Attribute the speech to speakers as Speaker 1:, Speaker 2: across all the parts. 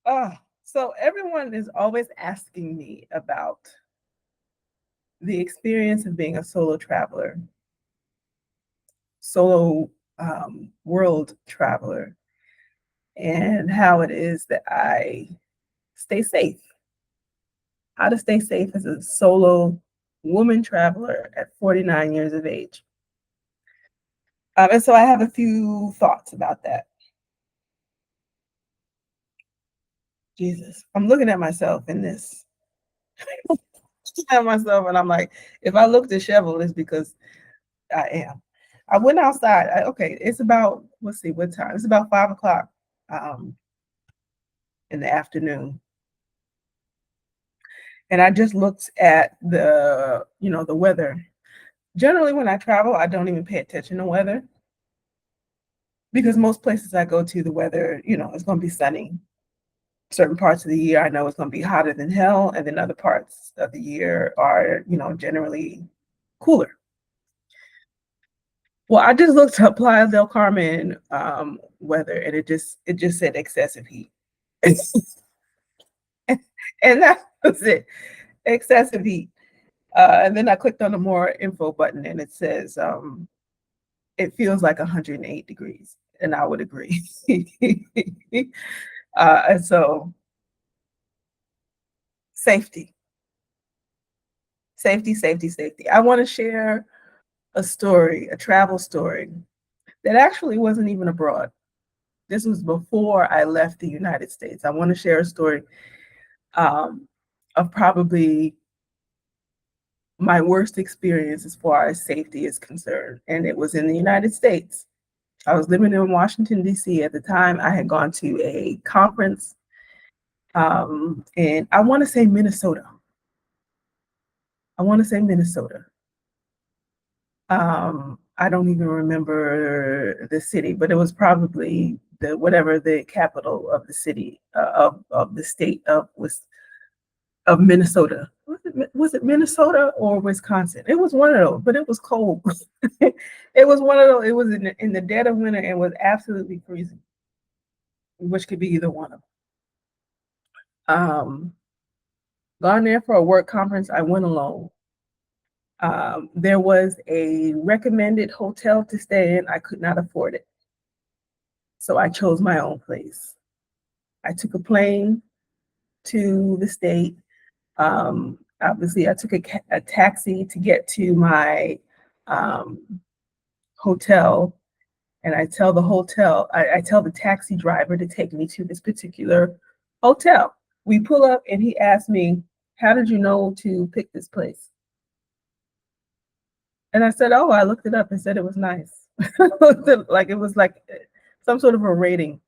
Speaker 1: So everyone is always asking me about the experience of being a solo traveler, solo world traveler, and how it is that I stay safe. How to stay safe as a solo woman traveler at 49 years of age. And so I have a few thoughts about that. Jesus, I'm looking at myself in this. At myself, and I'm like, if I look disheveled, it's because I am. I went outside. Okay, it's about, let's see what time. It's about 5 o'clock um, in the afternoon, and I just looked at the weather. Generally, when I travel, I don't even pay attention to weather because most places I go to, the weather, is going to be sunny. Certain parts of the year, I know it's going to be hotter than hell, and then other parts of the year are, generally cooler. Well, I just looked up Playa del Carmen weather, and it just said excessive heat, and that was it, excessive heat. And then I clicked on the more info button, and it says it feels like 108 degrees, and I would agree. And so safety, safety, safety, safety. I want to share a story, a travel story that actually wasn't even abroad. This was before I left the United States. I want to share a story um, of probably my worst experience as far as safety is concerned. And it was in the United States. I was living in Washington, D.C. at the time. I had gone to a conference and I want to say Minnesota. I want to say Minnesota. I don't even remember the city, but it was probably the capital of the city of the state of Minnesota. Was it Minnesota or Wisconsin? It was one of those, but it was cold. It was one of those. It was in the dead of winter and was absolutely freezing, which could be either one of them. Gone there for a work conference. I went alone. There was a recommended hotel to stay in. I could not afford it, so I chose my own place. I took a plane to the state. Obviously, I took a taxi to get to my um, hotel, and I tell the taxi driver to take me to this particular hotel. We pull up, and he asked me, "How did you know to pick this place?" And I said, "Oh, I looked it up and said it was nice." Like it was like some sort of a rating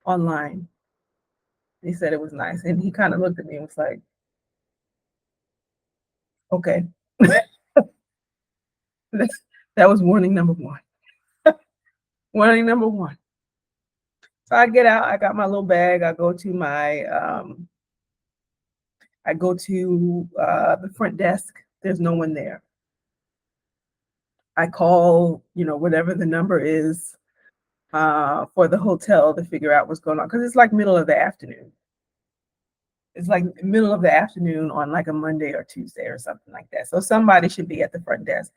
Speaker 1: online. He said it was nice, and he kind of looked at me and was like, "Okay." That was warning number one. Warning number one. So I get out, I got my little bag, I go to the front desk. There's no one there. I call, whatever the number is for the hotel to figure out what's going on because it's like middle of the afternoon. It's like middle of the afternoon on like a Monday or Tuesday or something like that. So somebody should be at the front desk.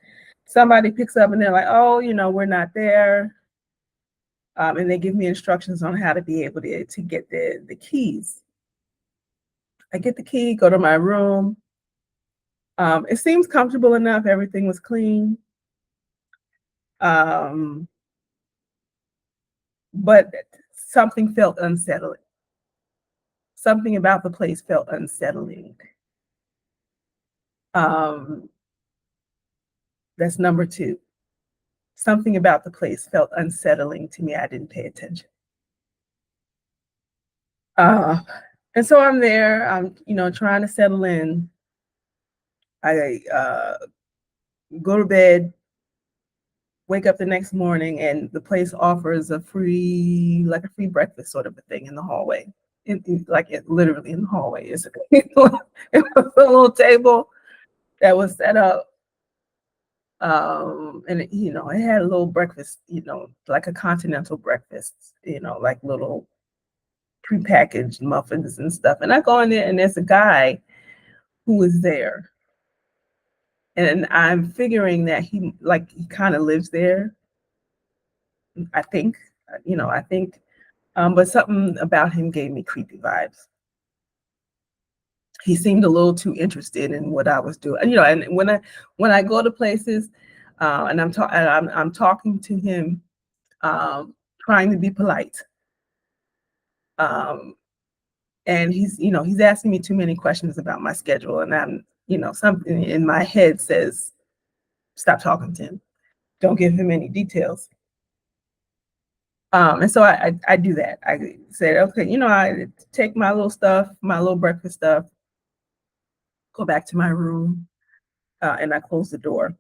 Speaker 1: Somebody picks up and they're like, "Oh, we're not there." And they give me instructions on how to be able to get the keys. I get the key, go to my room. It seems comfortable enough. Everything was clean. Um, but something felt unsettling. Something about the place felt unsettling. Um, that's number two. Something about the place felt unsettling to me. I didn't pay attention. Uh, and so I'm there. I'm, trying to settle in. I go to bed, wake up the next morning, and the place offers like a free breakfast sort of a thing in the hallway. Literally in the hallway. It was a little table that was set up. And it had a little breakfast, like a continental breakfast, like little prepackaged muffins and stuff. And I go in there and there's a guy who is there. And I'm figuring that he kind of lives there, I think, I think, but something about him gave me creepy vibes. He seemed a little too interested in what I was doing. And when I go to places, and I'm talking to him, trying to be polite, um, and he's asking me too many questions about my schedule, and something in my head says, stop talking to him. Don't give him any details. And so I do that. I said, okay, I take my little stuff, my little breakfast stuff, go back to my room, and I close the door.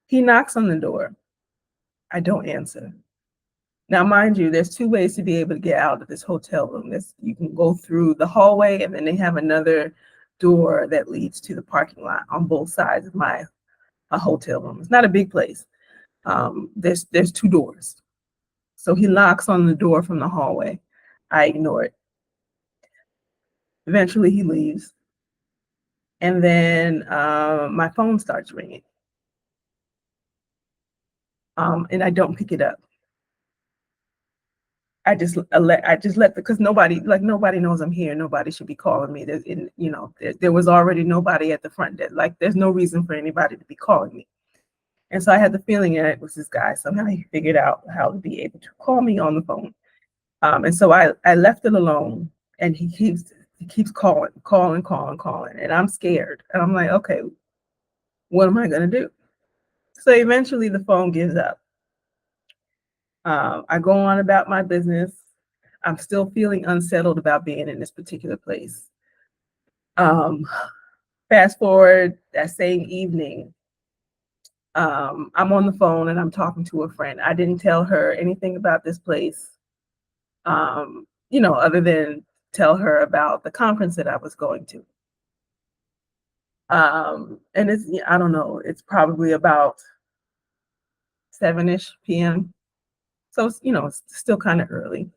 Speaker 1: He knocks on the door. I don't answer. Now, mind you, there's two ways to be able to get out of this hotel room. You can go through the hallway, and then they have another door that leads to the parking lot on both sides of my hotel room. It's not a big place. There's two doors. So he knocks on the door from the hallway. I ignore it. Eventually, he leaves. And then my phone starts ringing. And I don't pick it up. I just let because nobody knows I'm here. Nobody should be calling me. There was already nobody at the front desk. Like, there's no reason for anybody to be calling me. And so I had the feeling that it was this guy. Somehow he figured out how to be able to call me on the phone. And so I left it alone, and he keeps calling, and I'm scared. And I'm like, okay, what am I gonna do? So eventually the phone gives up. I go on about my business. I'm still feeling unsettled about being in this particular place. Um, Fast forward that same evening, I'm on the phone and I'm talking to a friend. I didn't tell her anything about this place, other than tell her about the conference that I was going to. And I don't know, it's probably about 7-ish p.m. So it's still kind of early.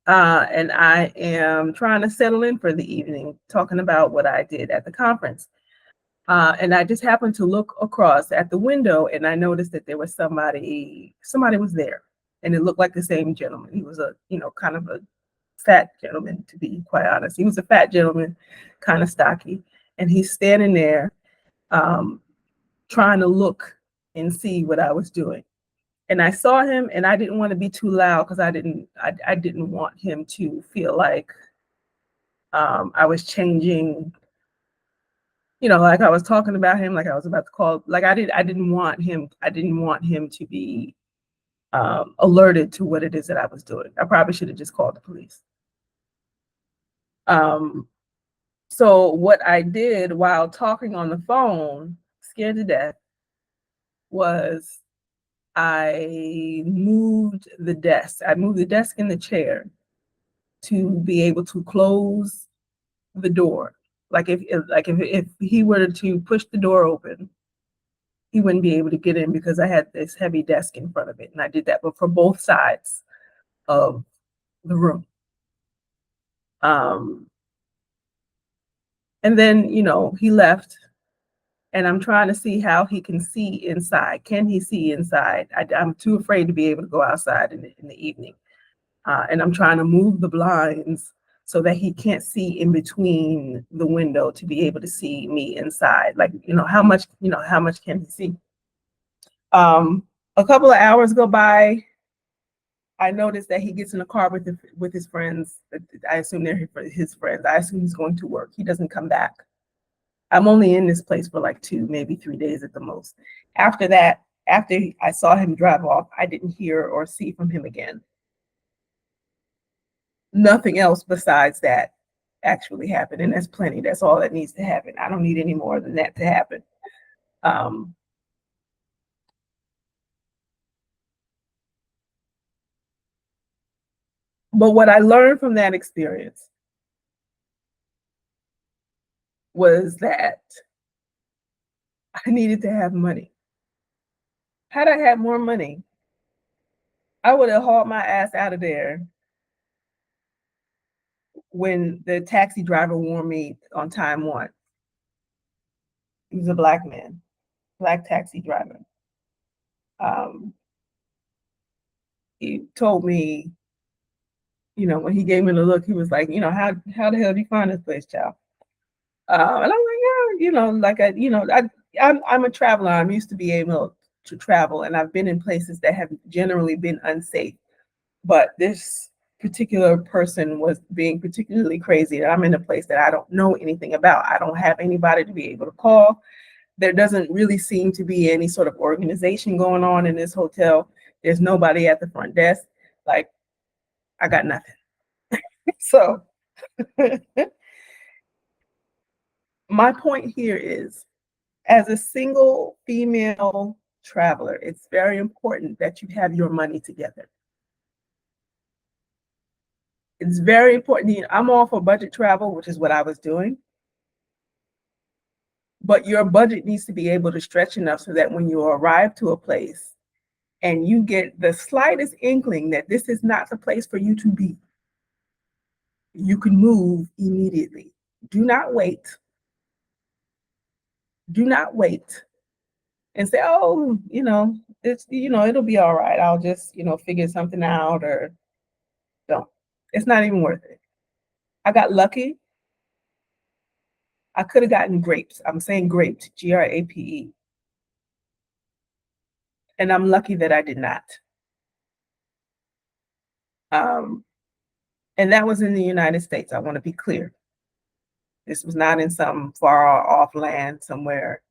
Speaker 1: And I am trying to settle in for the evening, talking about what I did at the conference. And I just happened to look across at the window, and I noticed that there was somebody was there, and it looked like the same gentleman. He was kind of a fat gentleman, to be quite honest. He was a fat gentleman, kind of stocky, and he's standing there, um, trying to look and see what I was doing. And I saw him, and I didn't want to be too loud because I didn't want him to feel like I was changing, like I was talking about him, like I was about to call, like I didn't want him to be alerted to what it is that I was doing. I probably should have just called the police. Um, so what I did while talking on the phone, scared to death, was I moved the desk. I moved the desk and the chair to be able to close the door. Like if he were to push the door open, he wouldn't be able to get in because I had this heavy desk in front of it, and I did that, but for both sides of the room. Um, and then he left, and I'm trying to see how he can see inside. Can he see inside? I'm too afraid to be able to go outside in the evening. And I'm trying to move the blinds so that he can't see in between the window to be able to see me inside. Like, how much can he see? A couple of hours go by. I noticed that he gets in a car with his friends. I assume they're his friends. I assume he's going to work. He doesn't come back. I'm only in this place for like 2, maybe 3 days at the most. After that, after I saw him drive off, I didn't hear or see from him again. Nothing else besides that actually happened, and that's plenty. That's all that needs to happen. I don't need any more than that to happen. Um, but what I learned from that experience was that I needed to have money. Had I had more money, I would have hauled my ass out of there when the taxi driver warned me on time one. He was a black man, black taxi driver. Um, he told me, when he gave me the look, he was like, how the hell do you find this place, child? And I'm like, yeah, I'm a traveler. I'm used to be able to travel, and I've been in places that have generally been unsafe. But this particular person was being particularly crazy. And I'm in a place that I don't know anything about. I don't have anybody to be able to call. There doesn't really seem to be any sort of organization going on in this hotel. There's nobody at the front desk. Like, I got nothing. So my point here is, as a single female traveler, it's very important that you have your money together. It's very important. I'm all for budget travel, which is what I was doing. But your budget needs to be able to stretch enough so that when you arrive to a place and you get the slightest inkling that this is not the place for you to be, you can move immediately. Do not wait. Do not wait and say, oh, it'll be all right. I'll just, figure something out, or don't. It's not even worth it. I got lucky. I could have gotten grapes. I'm saying grapes, GRAPE. And I'm lucky that I did not. And that was in the United States. I want to be clear. This was not in some far off land somewhere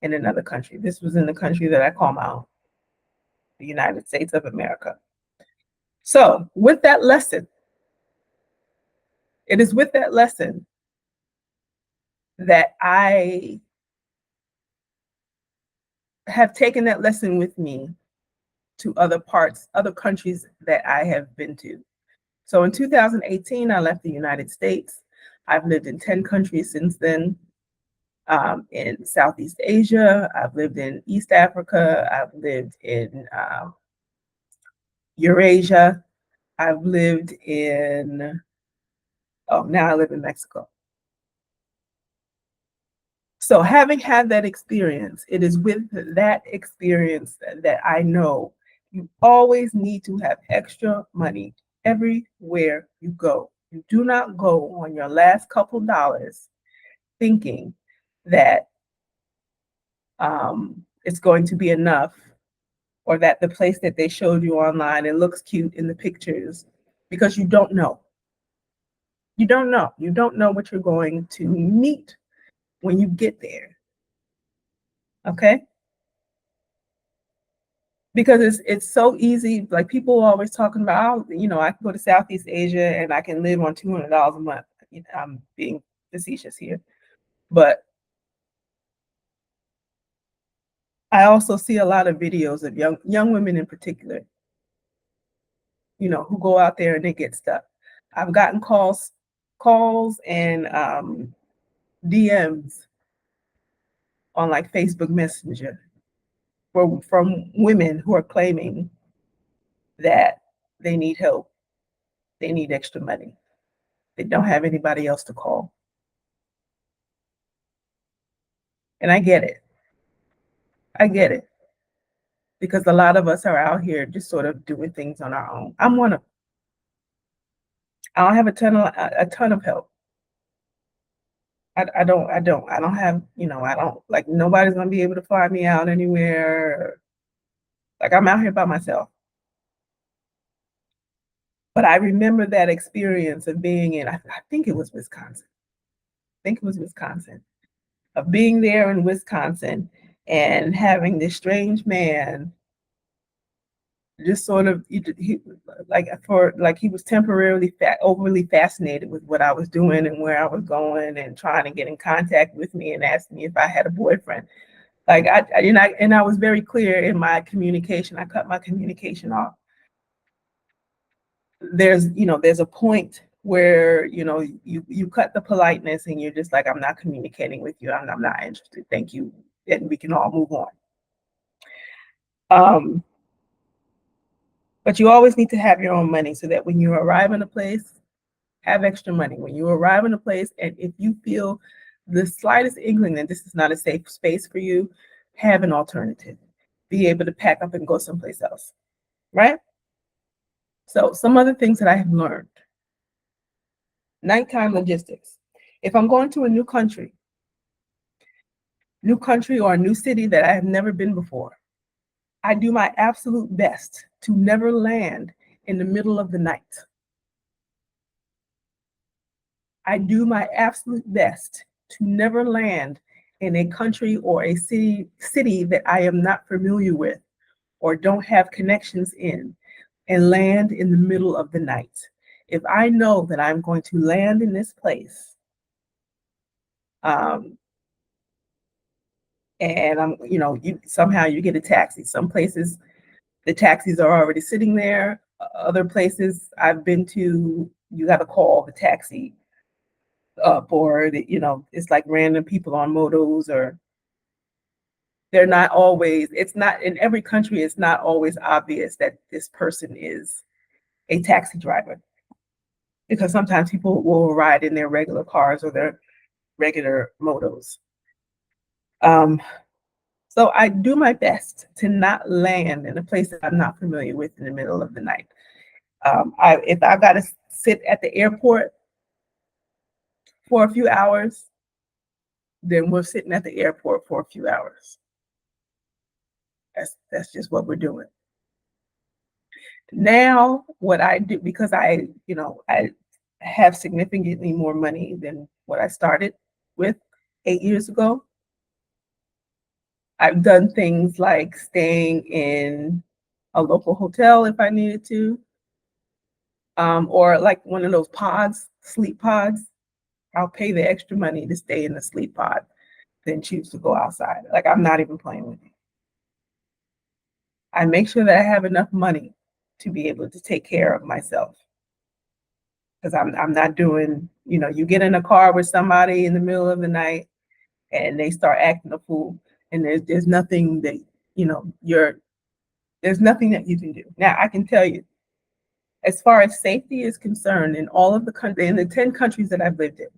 Speaker 1: in another country. This was in the country that I call my own, the United States of America. So with that lesson, it is with that lesson that I have taken that lesson with me to other countries that I have been to. So in 2018, I left the United States. I've lived in 10 countries since then. In Southeast Asia, I've lived in East Africa, I've lived in Eurasia, I've lived in, now I live in Mexico. So having had that experience, it is with that experience that I know you always need to have extra money everywhere you go. You do not go on your last couple dollars thinking that it's going to be enough, or that the place that they showed you online, it looks cute in the pictures, because you don't know. You don't know. You don't know what you're going to meet when you get there. Okay? Because it's so easy. Like, people are always talking about, I can go to Southeast Asia and I can live on $200 a month. I'm being facetious here. But I also see a lot of videos of young women in particular, who go out there and they get stuck. I've gotten calls and DMs on like Facebook Messenger from women who are claiming that they need help, they need extra money, they don't have anybody else to call. And I get it. I get it. Because a lot of us are out here just sort of doing things on our own. I'm one of them. I don't have a ton of help. I don't have, I don't, like, nobody's gonna be able to fly me out anywhere. Like, I'm out here by myself. But I remember that experience of being in, I think it was Wisconsin. Of being there in Wisconsin and having this strange man just sort of, he was temporarily overly fascinated with what I was doing and where I was going, and trying to get in contact with me and asking me if I had a boyfriend. Like, I was very clear in my communication. I cut my communication off. There's a point where, you cut the politeness and you're just like, I'm not communicating with you. I'm not interested. Thank you. And we can all move on. But you always need to have your own money so that when you arrive in a place, Have extra money. When you arrive in a place, and if you feel the slightest inkling that this is not a safe space for you, have an alternative. Be able to pack up and go someplace else, right? So some other things that I have learned. Nighttime logistics. If I'm going to a new country or a new city that I have never been before, I do my absolute best to never land in the middle of the night. I do my absolute best to never land in a country or a city that I am not familiar with or don't have connections in, and land in the middle of the night. If I know that I'm going to land in this place, um, and you somehow you get a taxi. Some places the taxis are already sitting there. Other places I've been to, you got to call the taxi up, or it's like random people on motos, or they're not always. It's not in every country. It's not always obvious that this person is a taxi driver, because sometimes people will ride in their regular cars or their regular motos. Um, so I do my best to not land in a place that I'm not familiar with in the middle of the night. If I've got to sit at the airport for a few hours, then we're sitting at the airport for a few hours. That's just what we're doing. Now, what I do, because I have significantly more money than what I started with 8 years ago. I've done things like staying in a local hotel if I needed to, or like one of those pods, sleep pods. I'll pay the extra money to stay in the sleep pod than choose to go outside. Like, I'm not even playing with you. I make sure that I have enough money to be able to take care of myself, because I'm not doing, you get in a car with somebody in the middle of the night and they start acting a fool, and there's nothing that, you're there's nothing that you can do. Now, I can tell you, as far as safety is concerned, in all of the country, in the 10 countries that I've lived in,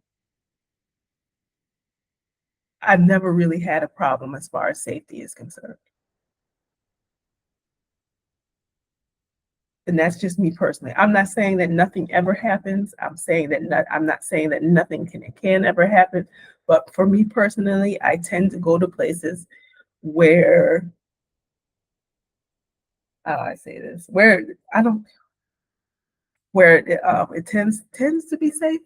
Speaker 1: I've never really had a problem as far as safety is concerned. And that's just me personally. I'm not saying that nothing ever happens. I'm not saying that nothing can ever happen. But for me personally, I tend to go to places where, how do I say this? Where I don't, where it tends to be safe,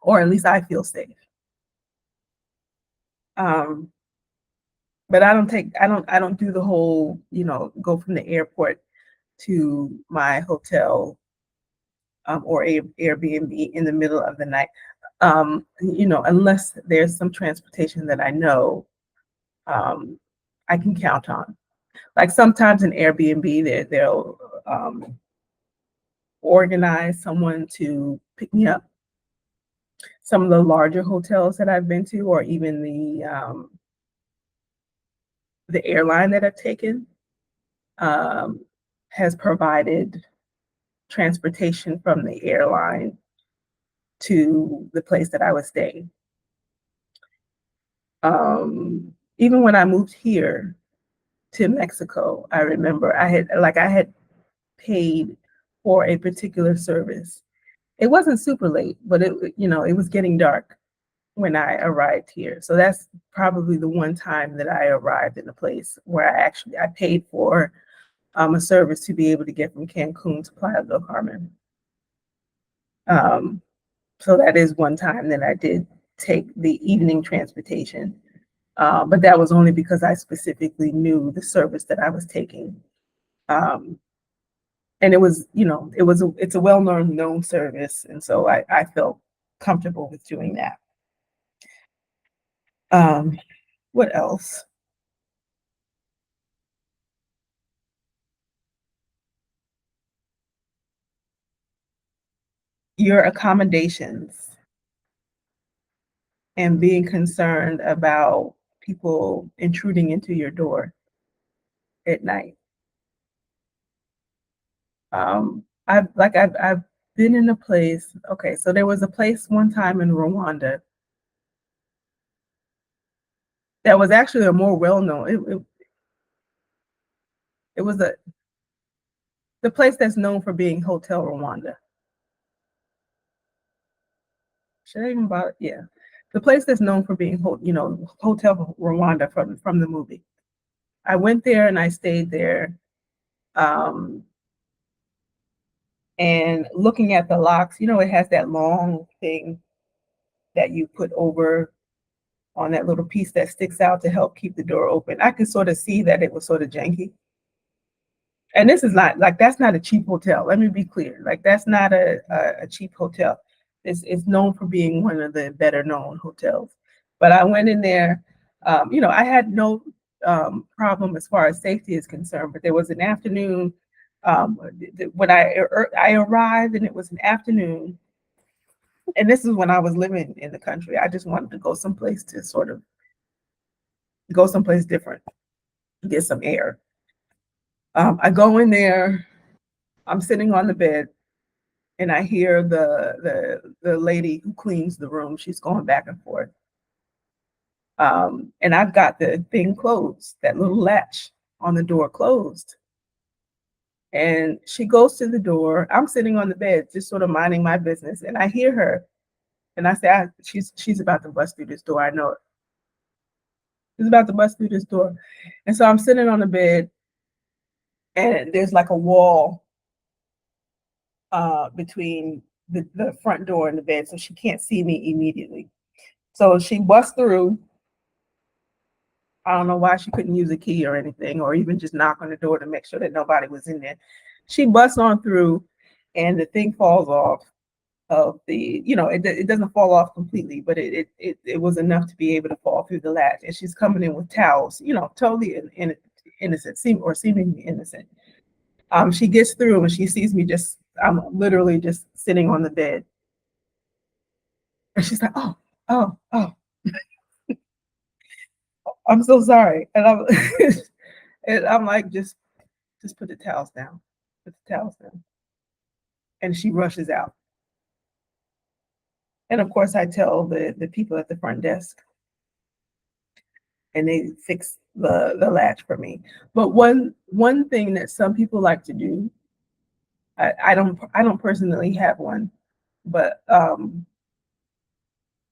Speaker 1: or at least I feel safe. Um, but I don't do the whole, go from the airport to my hotel, or Airbnb in the middle of the night. Unless there's some transportation that I know I can count on. Like sometimes in Airbnb, they'll organize someone to pick me up. Some of the larger hotels that I've been to, or even the airline that I've taken, um, has provided transportation from the airline to the place that I was staying. Even when I moved here to Mexico, I remember I had paid for a particular service. It wasn't super late, but it was getting dark when I arrived here. So that's probably the one time that I arrived in a place where I paid for a service to be able to get from Cancun to Playa del Carmen. Um, so that is one time that I did take the evening transportation. But that was only because I specifically knew the service that I was taking. Um, and it's a well-known service. And so I felt comfortable with doing that. Um, what else? Your accommodations and being concerned about people intruding into your door at night. I've been in a place. Okay, so there was a place one time in Rwanda that was actually a more well-known. It was the place that's known for being Hotel Rwanda. Should I even bother? Yeah, the place that's known for being, Hotel Rwanda from the movie. I went there and I stayed there, um, and looking at the locks, it has that long thing that you put over on that little piece that sticks out to help keep the door open. I could sort of see that it was sort of janky. And this is not like that's not a cheap hotel. Let me be clear. Like that's not a cheap hotel. It's known for being one of the better known hotels. But I went in there. I had no problem as far as safety is concerned. But there was an afternoon when I arrived, and it was an afternoon. And this is when I was living in the country. I just wanted to go someplace to sort of go someplace different, get some air. I go in there. I'm sitting on the bed, and I hear the lady who cleans the room. She's going back and forth, and I've got the thing closed, that little latch on the door closed. And she goes to the door. I'm sitting on the bed, just sort of minding my business, and I hear her, and I say, "She's about to bust through this door. I know it. She's about to bust through this door." And so I'm sitting on the bed, and there's like a wall between the front door and the bed, so she can't see me immediately. So she busts through. I don't know why she couldn't use a key or anything, or even just knock on the door to make sure that nobody was in there. She busts on through, and the thing falls off of it doesn't fall off completely, but it was enough to be able to fall through the latch. And she's coming in with towels, totally innocent, seemingly innocent. She gets through and she sees me I'm literally just sitting on the bed. And she's like, "Oh, oh, oh, I'm so sorry." And I'm and I'm like, just put the towels down. Put the towels down. And she rushes out. And of course I tell the people at the front desk, and they fix the latch for me. But one thing that some people like to do, I don't personally have one, but I'm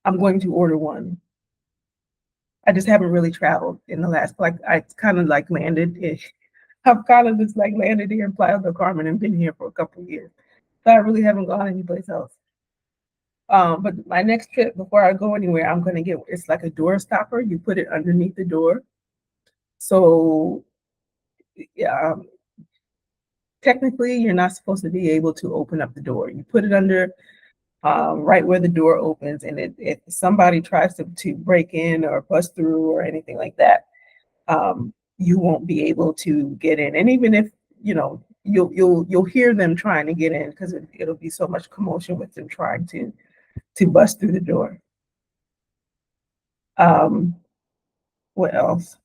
Speaker 1: going to order one. I just haven't really traveled in the last, like, I kind of like landed in, I've kind of just like landed here in Playa del Carmen and been here for a couple of years. So I really haven't gone anyplace else. But my next trip, before I go anywhere, I'm gonna get, it's like a door stopper. You put it underneath the door. So yeah, technically you're not supposed to be able to open up the door. You put it under right where the door opens, and if somebody tries to break in or bust through or anything like that, you won't be able to get in. And even if you'll hear them trying to get in, because it'll be so much commotion with them trying to bust through the door. Um, what else?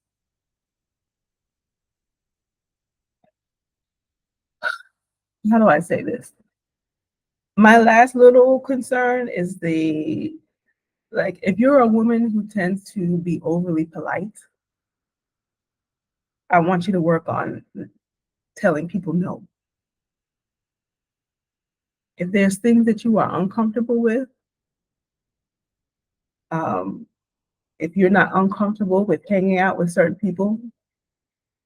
Speaker 1: How do I say this? My last little concern is like, if you're a woman who tends to be overly polite, I want you to work on telling people no. If there's things that you are uncomfortable with, um, if you're not uncomfortable with hanging out with certain people,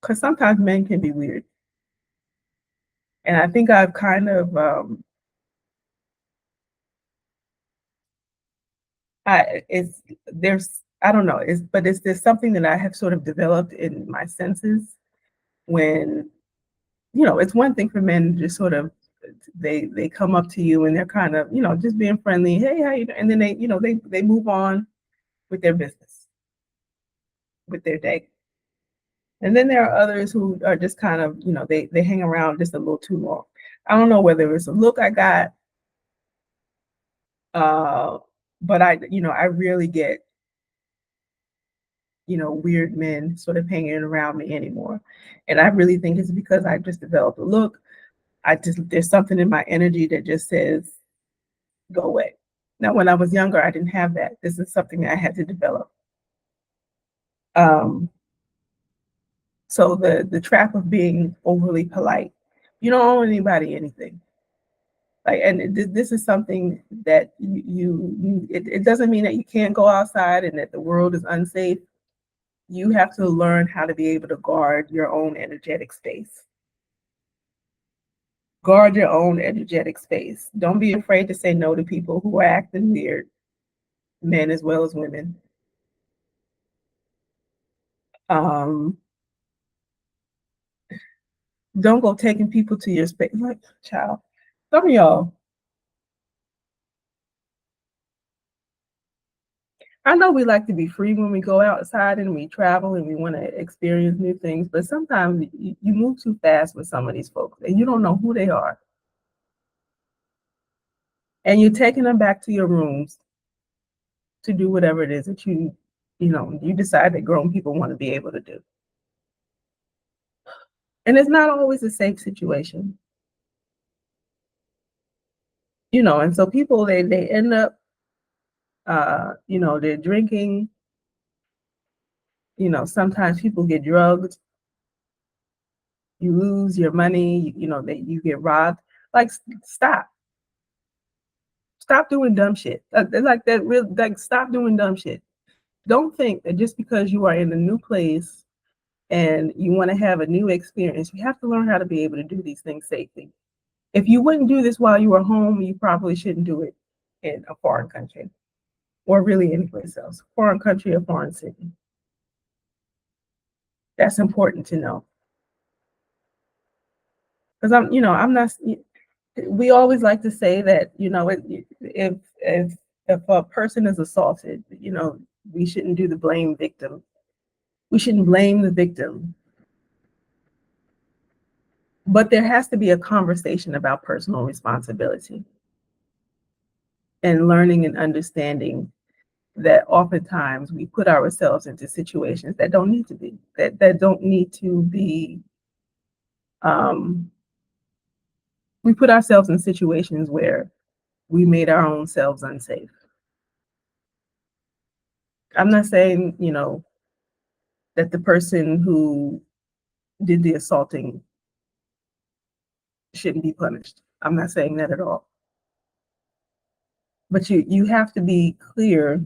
Speaker 1: because sometimes men can be weird. And I think I've kind of, I don't know, there's something that I have sort of developed in my senses when, it's one thing for men to just sort of, they come up to you and they're kind of, just being friendly. Hey, how you doing? And then they move on with their business, with their day. And then there are others who are just kind of, they hang around just a little too long. I don't know whether it's a look I got, uh, but I really get, weird men sort of hanging around me anymore. And I really think it's because I just developed a look. there's something in my energy that just says, go away. Now, when I was younger, I didn't have that. This is something I had to develop. Um, so the trap of being overly polite, you don't owe anybody anything. Like, and this is something that it doesn't mean that you can't go outside and that the world is unsafe. You have to learn how to be able to guard your own energetic space. Guard your own energetic space. Don't be afraid to say no to people who are acting weird, men as well as women. Um, don't go taking people to your space. Like, child, some of y'all, I know we like to be free when we go outside and we travel and we want to experience new things, but sometimes you move too fast with some of these folks and you don't know who they are. And you're taking them back to your rooms to do whatever it is that you decide that grown people want to be able to do. And it's not always a safe situation. And so people they end up they're drinking, sometimes people get drugged, you lose your money, that you get robbed. Like, stop doing dumb shit. Like that real like stop doing dumb shit. Don't think that just because you are in a new place and you want to have a new experience, you have to learn how to be able to do these things safely. If you wouldn't do this while you were home, you probably shouldn't do it in a foreign country or really anyplace else. Foreign country or foreign city. That's important to know. Because I'm not. We always like to say that if a person is assaulted, we shouldn't do the blame victim. We shouldn't blame the victim. But there has to be a conversation about personal responsibility and learning and understanding that oftentimes we put ourselves into situations that don't need to be, that don't need to be, we put ourselves in situations where we made our own selves unsafe. I'm not saying, that the person who did the assaulting shouldn't be punished. I'm not saying that at all. But you have to be clear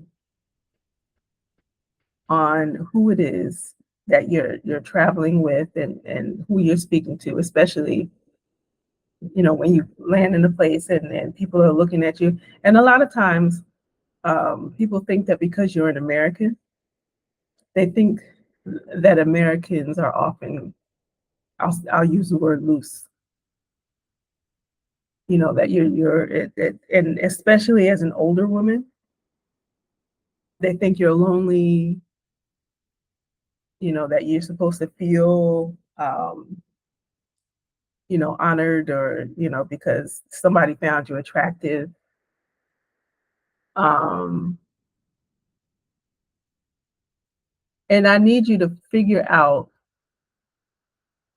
Speaker 1: on who it is that you're traveling with and who you're speaking to, especially when you land in a place and people are looking at you. And a lot of times people think that because you're an American, they think that Americans are often, I'll use the word loose. That and especially as an older woman, they think you're lonely, that you're supposed to feel honored, or because somebody found you attractive. um and I need you to figure out,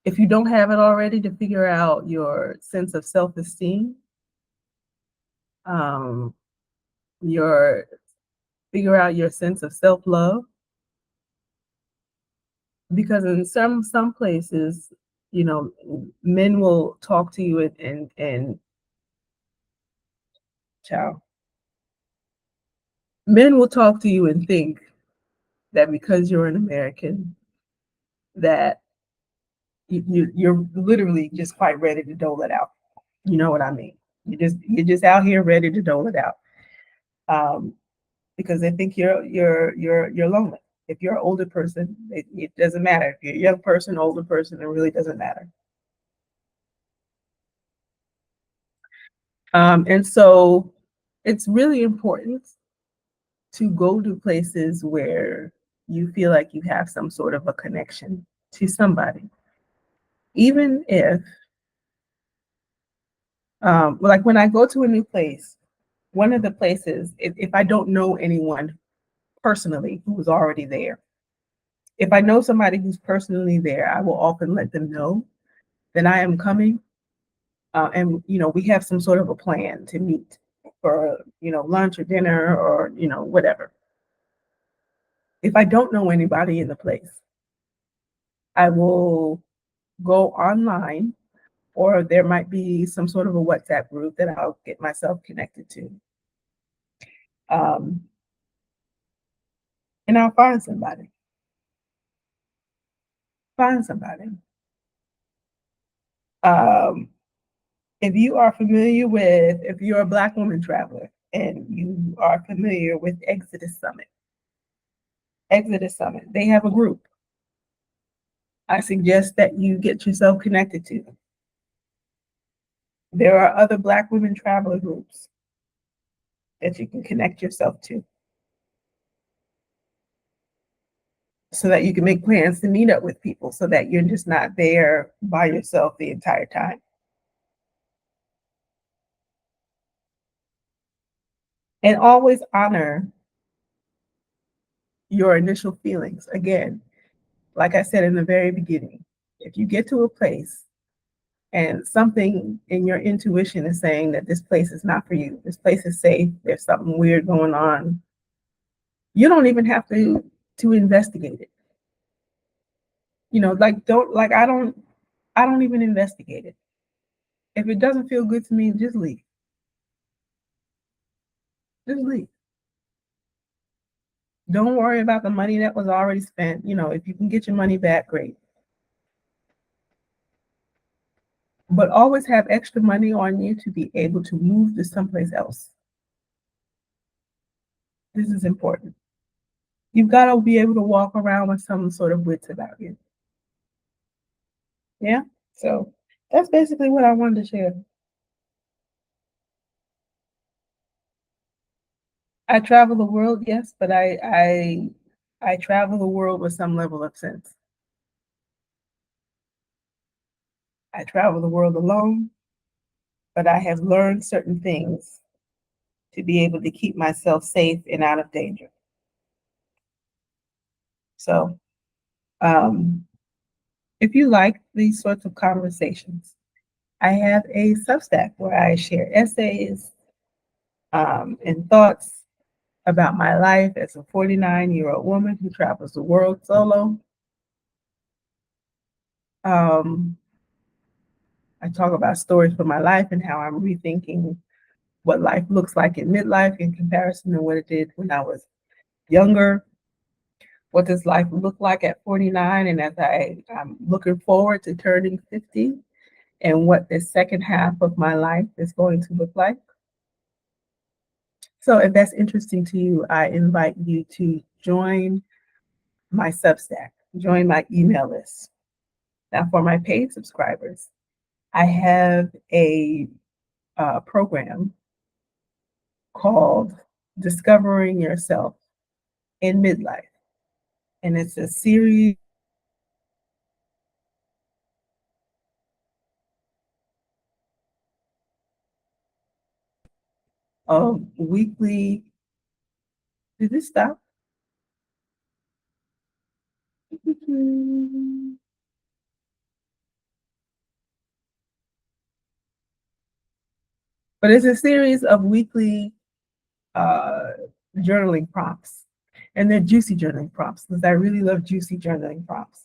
Speaker 1: if you don't have it already, to figure out your sense of self-esteem, um your figure out your sense of self-love, because in some places, men will talk to you and child, men will talk to you and think that because you're an American, that you're literally just quite ready to dole it out. You know what I mean? You're just out here ready to dole it out, um, because they think you're lonely. If you're an older person, it doesn't matter. If you're a young person, older person, it really doesn't matter. And so it's really important to go to places where you feel like you have some sort of a connection to somebody, even if, like when I go to a new place, one of the places, if I don't know anyone personally who's already there, if I know somebody who's personally there, I will often let them know that I am coming. And we have some sort of a plan to meet for lunch or dinner or whatever. If I don't know anybody in the place, I will go online, or there might be some sort of a WhatsApp group that I'll get myself connected to. Um, and I'll find somebody. Find somebody. Um, if you're a Black woman traveler and you are familiar with Exodus Summit, they have a group. I suggest that you get yourself connected to them. There are other Black women traveler groups that you can connect yourself to so that you can make plans to meet up with people so that you're just not there by yourself the entire time. And always honor your initial feelings. Again, like I said in the very beginning, if you get to a place and something in your intuition is saying that this place is not for you, this place is safe, there's something weird going on, you don't even have to investigate it. Like I don't even investigate it. If it doesn't feel good to me, just leave. Just leave. Don't worry about the money that was already spent. If you can get your money back, great. But always have extra money on you to be able to move to someplace else. This is important. You've got to be able to walk around with some sort of wits about you. Yeah. So that's basically what I wanted to share. I travel the world, yes, but I travel the world with some level of sense. I travel the world alone, but I have learned certain things to be able to keep myself safe and out of danger. So, if you like these sorts of conversations, I have a Substack where I share essays and thoughts about my life as a 49-year-old woman who travels the world solo. I talk about stories from my life and how I'm rethinking what life looks like in midlife in comparison to what it did when I was younger. What does life look like at 49? And as I'm looking forward to turning 50, and what the second half of my life is going to look like. So if that's interesting to you, I invite you to join my Substack, join my email list. Now, for my paid subscribers, I have a program called Discovering Yourself in Midlife. And it's a series of weekly. Did this stop? But it's a series of weekly uh, journaling prompts. And they're juicy journaling prompts because I really love juicy journaling prompts.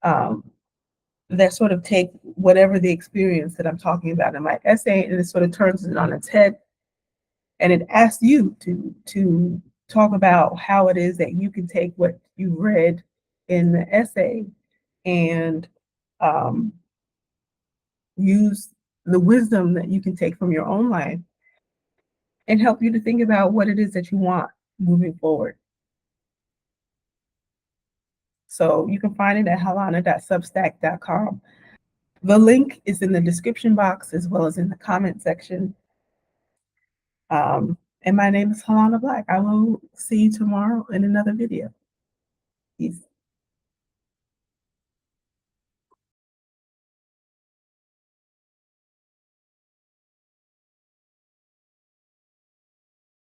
Speaker 1: That sort of take whatever the experience that I'm talking about in my essay, and it sort of turns it on its head. And it asks you to talk about how it is that you can take what you read in the essay and use the wisdom that you can take from your own life and help you to think about what it is that you want moving forward. So you can find it at halana.substack.com. The link is in the description box as well as in the comment section. And my name is Halana Black. I will see you tomorrow in another video. Peace.